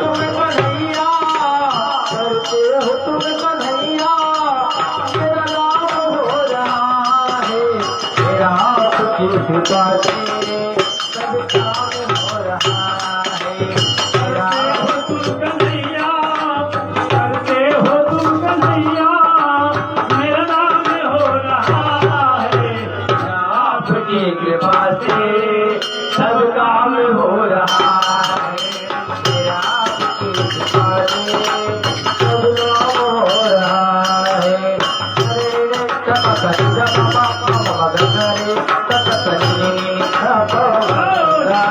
तुम कन्हैया, करते हो तुम कन्हैया, मेरा नाम हो रहा है, मेरा आपकी कृपा से सब काम हो रहा है, मेरा तुम कन्हैया, करते हो तुम कन्हैया, मेरा नाम हो रहा है, आपकी कृपा से सब काम हो रहा है, मेरा आपकी कृपा से सब काम हो रहा है। हरे रे तप करि जप पाप मग हरे तप करि जप हरे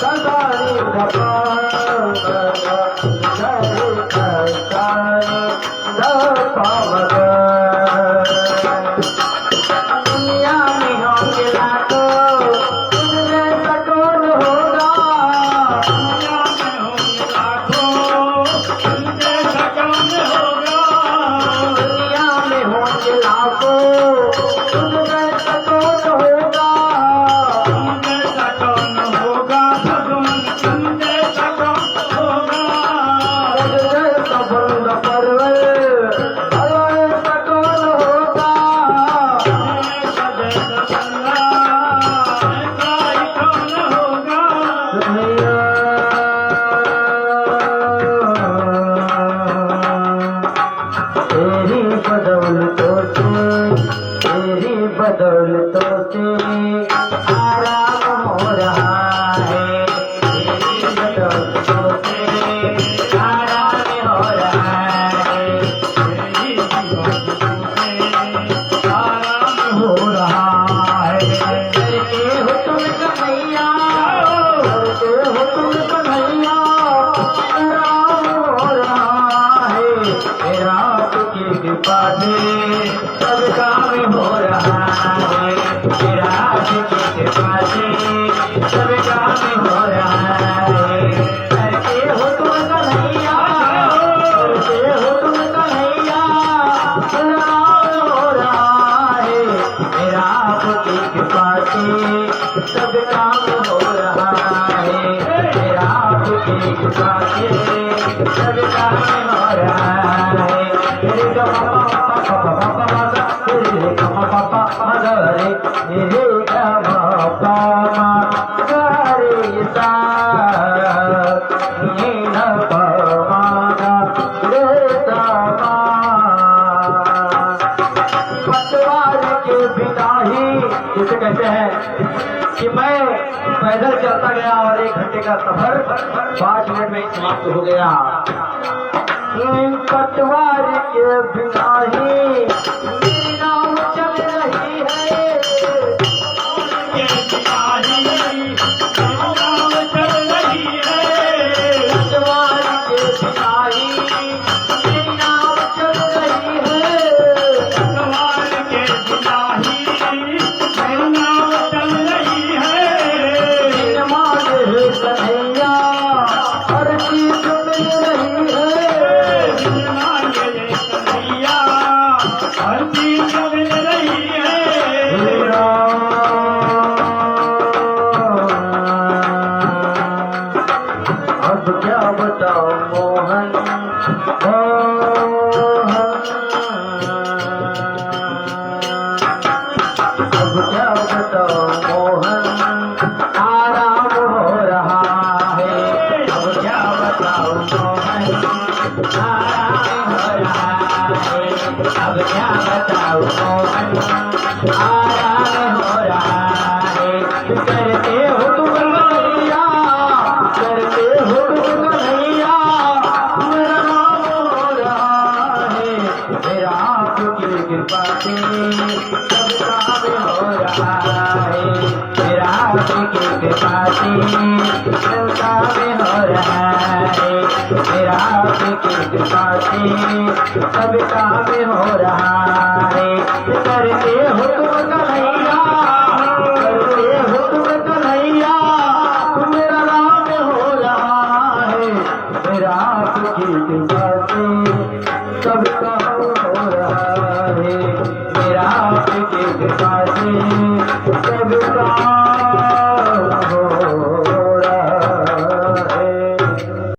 सदा रे जप हरे जप दुनिया में होंगे लाखों, तुझ जैसा कौन होगा, दुनिया में होंगे लाखों, तुम जैसा कौन होगा, दुनिया में होंगे लाखों, तुझ जैसा कौन होगा, तुम जैसा कौन होगा, भगवान तुम जैसा कौन होगा, तुझ जैसा बंद परवर ऐसा कौन होगा, जैसा जैसा बंदा, ऐसा ही कौन होगा, कन्हैया तेरी बदौलतों से, तेरी बदौलतों से आराम हो रहा है, तेरी बदौलतों से आराम हो रहा है, तेरी बदौलत से आराम हो रहा है। करके हो तुम कन्हैया, करके हो तुम कन्हैया, आराम हो रहा है, मेरा आपकी कृपा से सब काम हो रहा है, मेरा आपकी कृपा से सब काम हो रहा है। करके हो तुम कन्हैया, करके हो तुम कन्हैया, आराम हो रहा है, मेरा आपकी कृपा से सब काम हो रहा है, मेरा आपकी कृपा से सब काम हो रहा है। रे ग म प प प प प ग रे ग म प प म ग रे रे ग म प म ग रे सा नी न प म ग रे सा पतवार के बिना ही, जिसे कहते हैं कि मैं पैदल चलता गया और 1 घंटे का सफर 5 मिनट में ही समाप्त हो गया। पतवार के बिना ही मेरी नाव चल रही है, के सिपाही नाव चल रही है, पतवार के बिना ही मेरी नाव चल रही है, सवार के सिपाही मेरी नाव चल रही है, मांगे कन्हैया हर चीज मिल रही है, मांगे कन्हैया हर चीज मिल रही है, अब क्या बताओ मोहन, अब क्या बताओ मोहन, आराम हो रहा है, अब क्या बताओ मोहन, आराम हो रहा है, अब क्या बताओ मोहन, आराम हो रहा है। करते हो तुम कन्हैया, करते हो तुम कन्हैया, मेरा नाम हो रहा है, मेरा आपकी कृपा से सब काम हो रहा है, मेरा आपकी कृपा से सब काम हो रहा है, मेरा आपकी कृपा से सब काम हो रहा है। करते हो तुम कन्हैया,